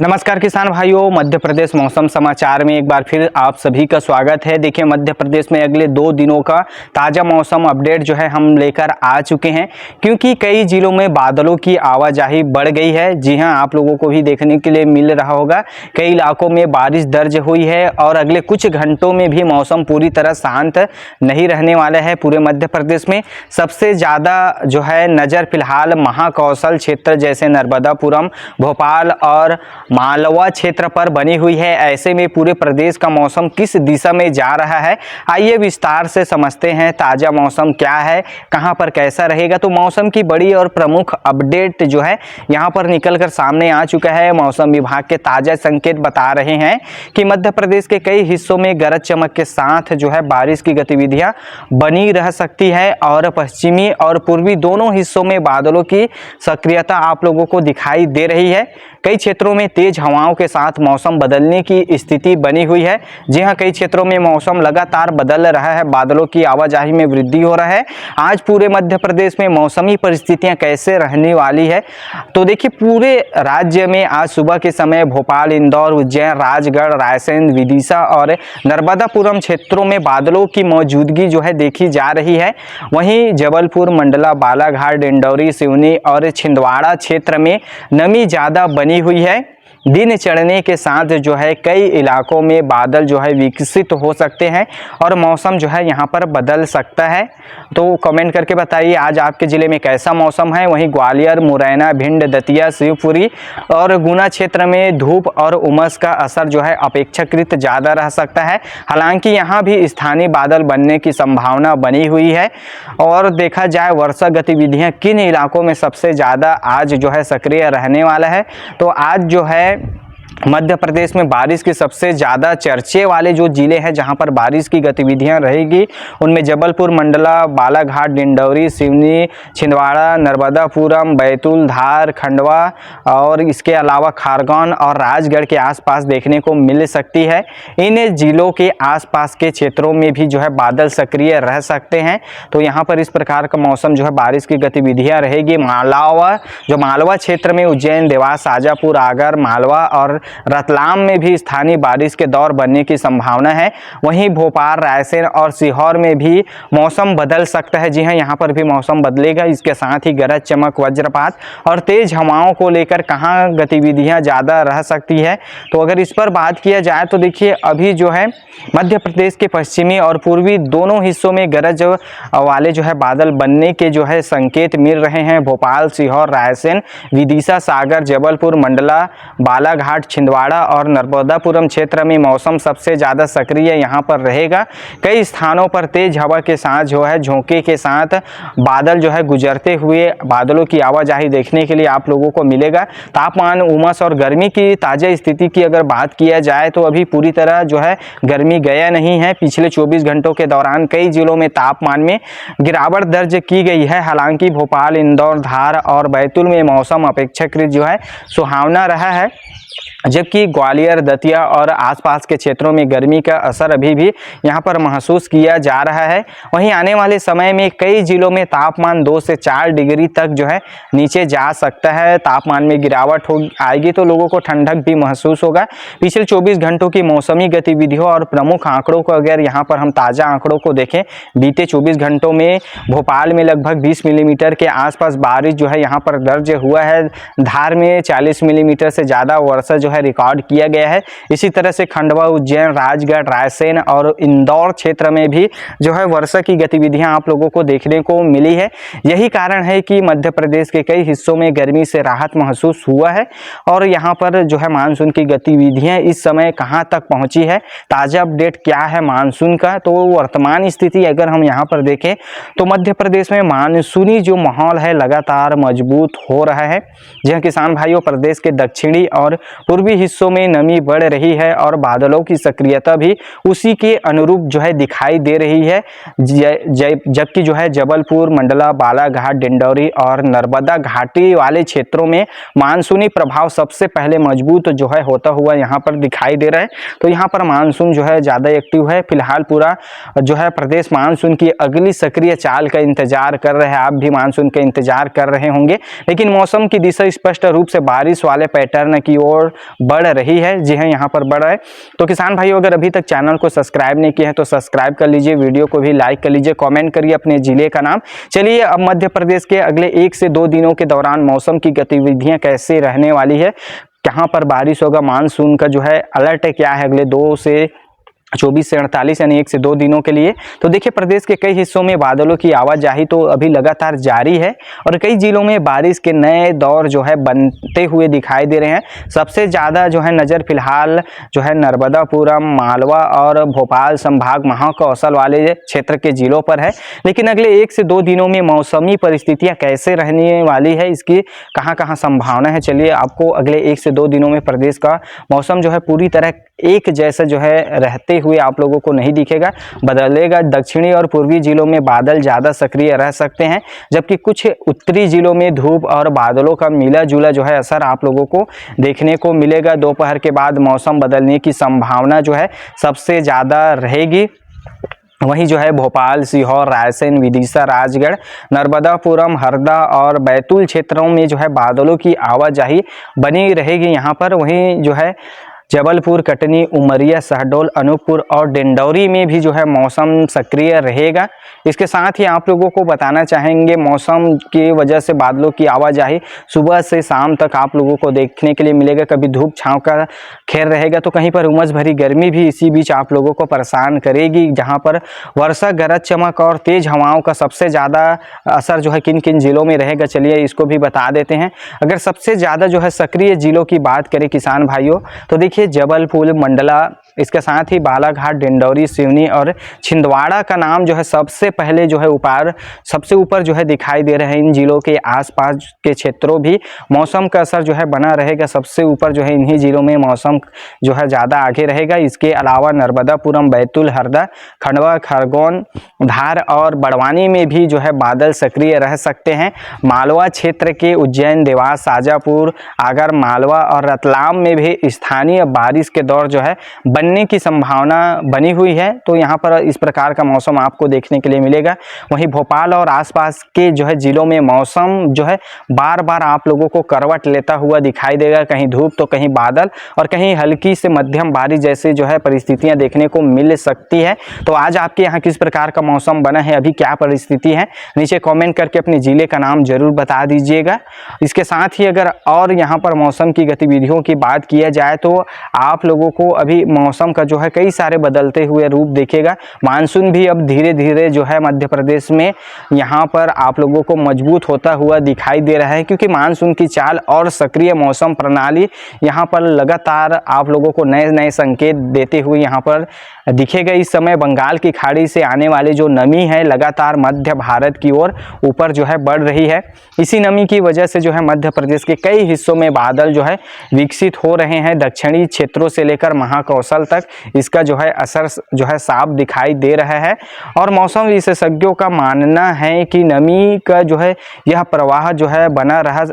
नमस्कार किसान भाइयों, मध्य प्रदेश मौसम समाचार में एक बार फिर आप सभी का स्वागत है। देखिए, मध्य प्रदेश में अगले 2 दिनों का ताज़ा मौसम अपडेट जो है हम लेकर आ चुके हैं, क्योंकि कई जिलों में बादलों की आवाजाही बढ़ गई है। जी हां, आप लोगों को भी देखने के लिए मिल रहा होगा, कई इलाकों में बारिश दर्ज हुई है और अगले कुछ घंटों में भी मौसम पूरी तरह शांत नहीं रहने वाला है। पूरे मध्य प्रदेश में सबसे ज़्यादा जो है नज़र फिलहाल महाकौशल क्षेत्र जैसे नर्मदापुरम, भोपाल और मालवा क्षेत्र पर बनी हुई है। ऐसे में पूरे प्रदेश का मौसम किस दिशा में जा रहा है, आइए विस्तार से समझते हैं। ताज़ा मौसम क्या है, कहां पर कैसा रहेगा, तो मौसम की बड़ी और प्रमुख अपडेट जो है यहां पर निकलकर सामने आ चुका है। मौसम विभाग के ताज़ा संकेत बता रहे हैं कि मध्य प्रदेश के कई हिस्सों में गरज चमक के साथ जो है बारिश की गतिविधियां बनी रह सकती है और पश्चिमी और पूर्वी दोनों हिस्सों में बादलों की सक्रियता आप लोगों को दिखाई दे रही है। कई क्षेत्रों में तेज हवाओं के साथ मौसम बदलने की स्थिति बनी हुई है। जी हां, कई क्षेत्रों में मौसम लगातार बदल रहा है, बादलों की आवाजाही में वृद्धि हो रहा है। आज पूरे मध्य प्रदेश में मौसमी परिस्थितियां कैसे रहने वाली है, तो देखिए पूरे राज्य में आज सुबह के समय भोपाल, इंदौर, उज्जैन, राजगढ़, रायसेन, विदिशा और नर्मदापुरम क्षेत्रों में बादलों की मौजूदगी जो है देखी जा रही है। वहीं जबलपुर, मंडला, बालाघाट, डिंडौरी, सिवनी और छिंदवाड़ा क्षेत्र में नमी ज़्यादा बनी हुई है। दिन चढ़ने के साथ जो है कई इलाकों में बादल जो है विकसित हो सकते हैं और मौसम जो है यहाँ पर बदल सकता है। तो कमेंट करके बताइए आज आपके ज़िले में कैसा मौसम है। वहीं ग्वालियर, मुरैना, भिंड, दतिया, शिवपुरी और गुना क्षेत्र में धूप और उमस का असर जो है अपेक्षाकृत ज़्यादा रह सकता है। हालांकि यहाँ भी स्थानीय बादल बनने की संभावना बनी हुई है। और देखा जाए वर्षा गतिविधियाँ किन इलाकों में सबसे ज़्यादा आज जो है सक्रिय रहने वाला है, तो आज जो है मध्य प्रदेश में बारिश के सबसे ज़्यादा चर्चे वाले जो ज़िले हैं जहां पर बारिश की गतिविधियां रहेगी, उनमें जबलपुर, मंडला, बालाघाट, डिंडौरी, सिवनी, छिंदवाड़ा, नर्मदापुरम, बैतूल, धार, खंडवा और इसके अलावा खारगौन और राजगढ़ के आसपास देखने को मिल सकती है। इन जिलों के आसपास के क्षेत्रों में भी जो है बादल सक्रिय रह सकते हैं। तो यहाँ पर इस प्रकार का मौसम जो है बारिश की गतिविधियाँ रहेगी। मालवा क्षेत्र में उज्जैन, देवास, शाजापुर, आगर, मालवा और रतलाम में भी स्थानीय बारिश के दौर बनने की संभावना है। वहीं भोपाल, रायसेन और सीहोर में भी मौसम बदल सकता है। जी हां, यहाँ पर भी मौसम बदलेगा। इसके साथ ही गरज चमक, वज्रपात और तेज हवाओं को लेकर कहाँ गतिविधियां ज़्यादा रह सकती है, तो अगर इस पर बात किया जाए तो देखिए अभी जो है मध्य प्रदेश के पश्चिमी और पूर्वी दोनों हिस्सों में गरज वाले जो है बादल बनने के जो है संकेत मिल रहे हैं। भोपाल, सीहोर, रायसेन, विदिशा, सागर, जबलपुर, मंडला, बालाघाट, छिंदवाड़ा और नर्मदापुरम क्षेत्र में मौसम सबसे ज़्यादा सक्रिय यहाँ पर रहेगा। कई स्थानों पर तेज हवा के साथ जो है झोंके के साथ बादल जो है गुजरते हुए बादलों की आवाजाही देखने के लिए आप लोगों को मिलेगा। तापमान, उमस और गर्मी की ताज़ा स्थिति की अगर बात किया जाए तो अभी पूरी तरह जो है गर्मी गया नहीं है। पिछले 24 घंटों के दौरान कई जिलों में तापमान में गिरावट दर्ज की गई है। हालांकि भोपाल, इंदौर, धार और बैतूल में मौसम अपेक्षाकृत जो है सुहावना रहा है, जबकि ग्वालियर, दतिया और आसपास के क्षेत्रों में गर्मी का असर अभी भी यहां पर महसूस किया जा रहा है। वहीं आने वाले समय में कई जिलों में तापमान 2 से 4 डिग्री तक जो है नीचे जा सकता है। तापमान में गिरावट आएगी तो लोगों को ठंडक भी महसूस होगा। पिछले 24 घंटों की मौसमी गतिविधियों और प्रमुख आंकड़ों को अगर यहाँ पर हम ताज़ा आंकड़ों को देखें, बीते 24 घंटों में भोपाल में लगभग 20 मिलीमीटर के आसपास बारिश जो है यहाँ पर दर्ज हुआ है। धार में 40 मिलीमीटर से ज़्यादा वर्षा जो है रिकॉर्ड किया गया है। इसी तरह से खंडवा, उज्जैन, राजगढ़, रायसेन और इंदौर क्षेत्र में भी जो है वर्षा की गतिविधियां आप लोगों को देखने को मिली है। यही कारण है कि मध्य प्रदेश के कई हिस्सों में गर्मी से राहत महसूस हुआ है। और यहां पर जो है मानसून की गतिविधियां इस समय कहां तक पहुंची है, ताज़ा अपडेट क्या है मानसून का, तो वर्तमान स्थिति अगर हम यहां पर देखें तो मध्य प्रदेश में मानसूनी जो माहौल है लगातार मजबूत हो रहा है। जहां किसान भाइयों, प्रदेश के दक्षिणी और पूर्वी हिस्सों में नमी बढ़ रही है और बादलों की सक्रियता भी उसी के अनुरूप जो है दिखाई दे रही है। जबकि जो है जबलपुर, मंडला, बालाघाट, डिंडौरी और नर्मदा घाटी वाले क्षेत्रों में मानसूनी प्रभाव सबसे पहले मजबूत जो है होता हुआ यहाँ पर दिखाई दे रहा है। तो यहाँ पर मानसून जो है ज़्यादा एक्टिव है। फिलहाल पूरा जो है प्रदेश मानसून की अगली सक्रिय चाल का इंतजार कर रहे हैं। आप भी मानसून का इंतजार कर रहे होंगे, लेकिन मौसम की दिशा स्पष्ट रूप से बारिश वाले पैटर्न की ओर बढ़ रही है। जी हाँ, यहाँ पर बढ़ रहा है। तो किसान भाइयों, अगर अभी तक चैनल को सब्सक्राइब नहीं किया है तो सब्सक्राइब कर लीजिए, वीडियो को भी लाइक कर लीजिए, कमेंट करिए अपने जिले का नाम। चलिए अब मध्य प्रदेश के अगले 1 से 2 दिनों के दौरान मौसम की गतिविधियां कैसे रहने वाली है, कहाँ पर बारिश होगा, मानसून का जो है अलर्ट है क्या है अगले 2 से 24 से 48 यानी 1 से 2 दिनों के लिए। तो देखिए, प्रदेश के कई हिस्सों में बादलों की आवाजाही तो अभी लगातार जारी है और कई जिलों में बारिश के नए दौर जो है बनते हुए दिखाई दे रहे हैं। सबसे ज़्यादा जो है नज़र फिलहाल जो है नर्मदापुरम, मालवा और भोपाल संभाग महाकौशल वाले क्षेत्र के जिलों पर है। लेकिन अगले 1 से 2 दिनों में मौसमी परिस्थितियाँ कैसे रहने वाली है, इसकी कहाँ कहाँ संभावना है, चलिए आपको अगले 1 से 2 दिनों में प्रदेश का मौसम जो है पूरी तरह एक जैसा जो है रहते हुए आप लोगों को नहीं दिखेगा, बदलेगा। दक्षिणी और पूर्वी जिलों में बादल ज़्यादा सक्रिय रह सकते हैं, जबकि कुछ उत्तरी जिलों में धूप और बादलों का मिला जुला जो है असर आप लोगों को देखने को मिलेगा। दोपहर के बाद मौसम बदलने की संभावना जो है सबसे ज़्यादा रहेगी। वहीं जो है भोपाल, सीहोर, रायसेन, विदिशा, राजगढ़, नर्मदापुरम, हरदा और बैतूल क्षेत्रों में जो है बादलों की आवाजाही बनी रहेगी यहाँ पर। वहीं जो है जबलपुर, कटनी, उमरिया, शहडोल, अनूपपुर और डिंडौरी में भी जो है मौसम सक्रिय रहेगा। इसके साथ ही आप लोगों को बताना चाहेंगे, मौसम की वजह से बादलों की आवाजाही सुबह से शाम तक आप लोगों को देखने के लिए मिलेगा। कभी धूप छांव का खेल रहेगा तो कहीं पर उमस भरी गर्मी भी इसी बीच आप लोगों को परेशान करेगी, जहां पर वर्षा, गरज चमक और तेज हवाओं का सबसे ज़्यादा असर जो है किन किन जिलों में रहेगा, चलिए इसको भी बता देते हैं। अगर सबसे ज़्यादा जो है सक्रिय जिलों की बात करें किसान भाइयों, तो देखिए जबलपुर, मंडला, इसके साथ ही बालाघाट, डिंडौरी, सिवनी और छिंदवाड़ा का नाम जो है सबसे पहले जो है सबसे ऊपर जो है दिखाई दे रहे हैं। इन जिलों के आसपास के क्षेत्रों भी मौसम का असर जो है बना रहेगा। सबसे ऊपर जो है इन्हीं जिलों में मौसम जो है ज़्यादा आगे रहेगा। इसके अलावा नर्मदापुरम, बैतूल, हरदा, खंडवा, खरगोन, धार और बड़वानी में भी जो है बादल सक्रिय रह सकते हैं। मालवा क्षेत्र के उज्जैन, देवास, शाजापुर, आगर मालवा और रतलाम में भी स्थानीय बारिश के दौर जो है बनने की संभावना बनी हुई है। तो यहाँ पर इस प्रकार का मौसम आपको देखने के लिए मिलेगा। वहीं भोपाल और आसपास के जो है जिलों में मौसम जो है बार बार आप लोगों को करवट लेता हुआ दिखाई देगा, कहीं धूप तो कहीं बादल और कहीं हल्की से मध्यम बारिश जैसे जो है परिस्थितियां देखने को मिल सकती है। तो आज आपके यहाँ किस प्रकार का मौसम बना है, अभी क्या परिस्थिति है, नीचे कमेंट करके अपने जिले का नाम जरूर बता दीजिएगा। इसके साथ ही अगर और यहाँ पर मौसम की गतिविधियों की बात किया जाए तो आप लोगों को अभी मौसम का जो है कई सारे बदलते हुए रूप देखेगा। मानसून भी अब धीरे धीरे जो है मध्य प्रदेश में यहाँ पर आप लोगों को मजबूत होता हुआ दिखाई दे रहा है, क्योंकि मानसून की चाल और सक्रिय मौसम प्रणाली यहाँ पर लगातार आप लोगों को नए नए संकेत देते हुए यहाँ पर दिखेगा। इस समय बंगाल की खाड़ी से आने वाली जो नमी है लगातार मध्य भारत की ओर ऊपर जो है बढ़ रही है। इसी नमी की वजह से जो है मध्य प्रदेश के कई हिस्सों में बादल जो है विकसित हो रहे हैं। दक्षिणी क्षेत्रों से लेकर महाकौशल तक इसका जो है असर जो है साफ दिखाई दे रहा है और मौसम विशेषज्ञों का मानना है कि नमी का जो है यह प्रवाह जो है बना रहा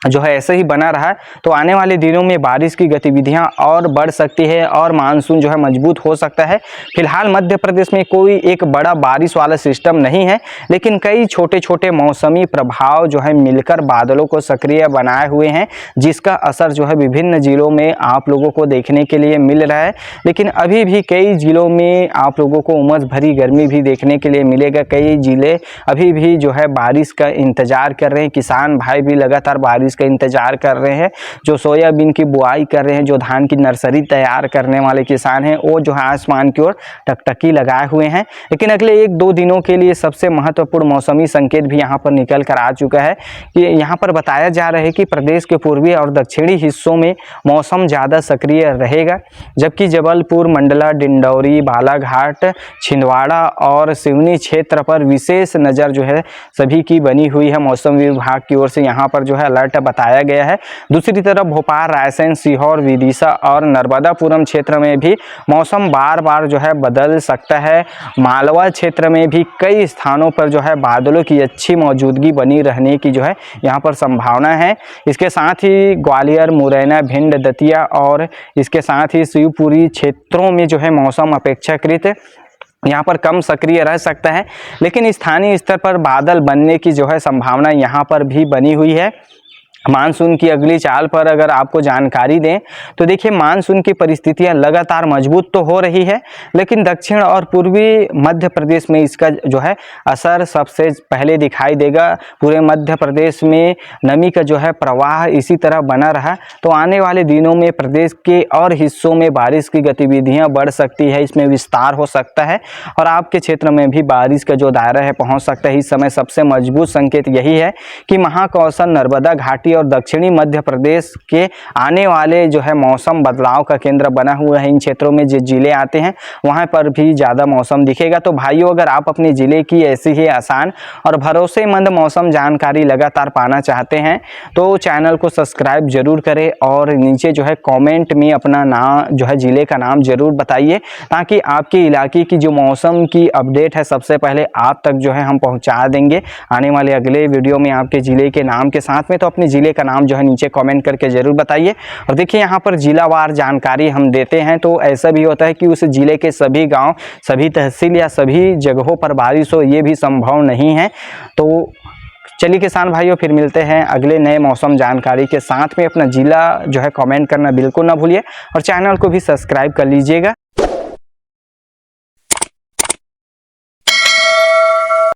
जो है ऐसे ही बना रहा तो आने वाले दिनों में बारिश की गतिविधियां और बढ़ सकती है और मानसून जो है मजबूत हो सकता है। फिलहाल मध्य प्रदेश में कोई एक बड़ा बारिश वाला सिस्टम नहीं है, लेकिन कई छोटे छोटे मौसमी प्रभाव जो है मिलकर बादलों को सक्रिय बनाए हुए हैं, जिसका असर जो है विभिन्न जिलों में आप लोगों को देखने के लिए मिल रहा है। लेकिन अभी भी कई जिलों में आप लोगों को उमस भरी गर्मी भी देखने के लिए मिलेगा। कई जिले अभी भी जो है बारिश का इंतजार कर रहे हैं। किसान भाई भी लगातार बारिश का इंतजार कर रहे हैं। जो सोयाबीन की बुआई कर रहे हैं, जो धान की नर्सरी तैयार करने वाले किसान हैं, वो जो है आसमान की ओर टकटकी लगाए हुए हैं। लेकिन अगले 1-2 दिनों के लिए सबसे महत्वपूर्ण मौसमी संकेत भी यहाँ पर निकल कर आ चुका है कि यहाँ पर बताया जा रहा है कि प्रदेश के पूर्वी और दक्षिणी हिस्सों में मौसम ज़्यादा सक्रिय रहेगा, जबकि जबलपुर, मंडला, डिंडौरी, बालाघाट, छिंदवाड़ा और सिवनी क्षेत्र पर विशेष नज़र जो है सभी की बनी हुई है। मौसम विभाग की ओर से यहाँ पर जो है अलर्ट बताया गया है। दूसरी तरफ भोपाल, रायसेन, सीहोर, विदिशा और नर्मदापुरम क्षेत्र में भी मौसम बार बार जो है बदल सकता है। मालवा क्षेत्र में भी कई स्थानों पर जो है बादलों की अच्छी मौजूदगी बनी रहने की जो है यहाँ पर संभावना है। इसके साथ ही ग्वालियर, मुरैना, भिंड, दतिया और इसके साथ ही शिवपुरी क्षेत्रों में जो है मौसम अपेक्षाकृत यहाँ पर कम सक्रिय रह सकता है, लेकिन स्थानीय स्तर पर बादल बनने की जो है संभावना यहाँ पर भी बनी हुई है। मानसून की अगली चाल पर अगर आपको जानकारी दें तो देखिए मानसून की परिस्थितियां लगातार मजबूत तो हो रही है, लेकिन दक्षिण और पूर्वी मध्य प्रदेश में इसका जो है असर सबसे पहले दिखाई देगा। पूरे मध्य प्रदेश में नमी का जो है प्रवाह इसी तरह बना रहा तो आने वाले दिनों में प्रदेश के और हिस्सों में बारिश की गतिविधियां बढ़ सकती है, इसमें विस्तार हो सकता है और आपके क्षेत्र में भी बारिश का जो दायरा है पहुंच सकता है। इस समय सबसे मजबूत संकेत यही है कि महाकौशल, नर्मदा घाटी और दक्षिणी मध्य प्रदेश के आने वाले जो है मौसम बदलाव का केंद्र बना हुआ है। इन क्षेत्रों में जो जिले आते हैं वहां पर भी ज़्यादा मौसम दिखेगा। तो भाइयों, अगर आप अपने ज़िले की ऐसी ही आसान और भरोसेमंद मौसम जानकारी लगातार पाना चाहते हैं तो चैनल को सब्सक्राइब जरूर करें और नीचे जो है कमेंट में अपना नाम जो है ज़िले का नाम जरूर बताइए, ताकि आपके इलाके की जो मौसम की अपडेट है सबसे पहले आप तक जो है हम पहुँचा देंगे आने वाले अगले वीडियो में आपके ज़िले के नाम के साथ में। तो अपने ज़िले का नाम जो है नीचे कमेंट करके ज़रूर बताइए। और देखिए यहाँ पर जिलावार जानकारी हम देते हैं तो ऐसा भी होता है कि उस ज़िले के सभी गांव, सभी तहसील या सभी जगहों पर बारिश हो, ये भी संभव नहीं है। तो चलिए किसान भाइयों, फिर मिलते हैं अगले नए मौसम जानकारी के साथ में। अपना ज़िला जो है कमेंट करना बिल्कुल ना भूलिए और चैनल को भी सब्सक्राइब कर लीजिएगा।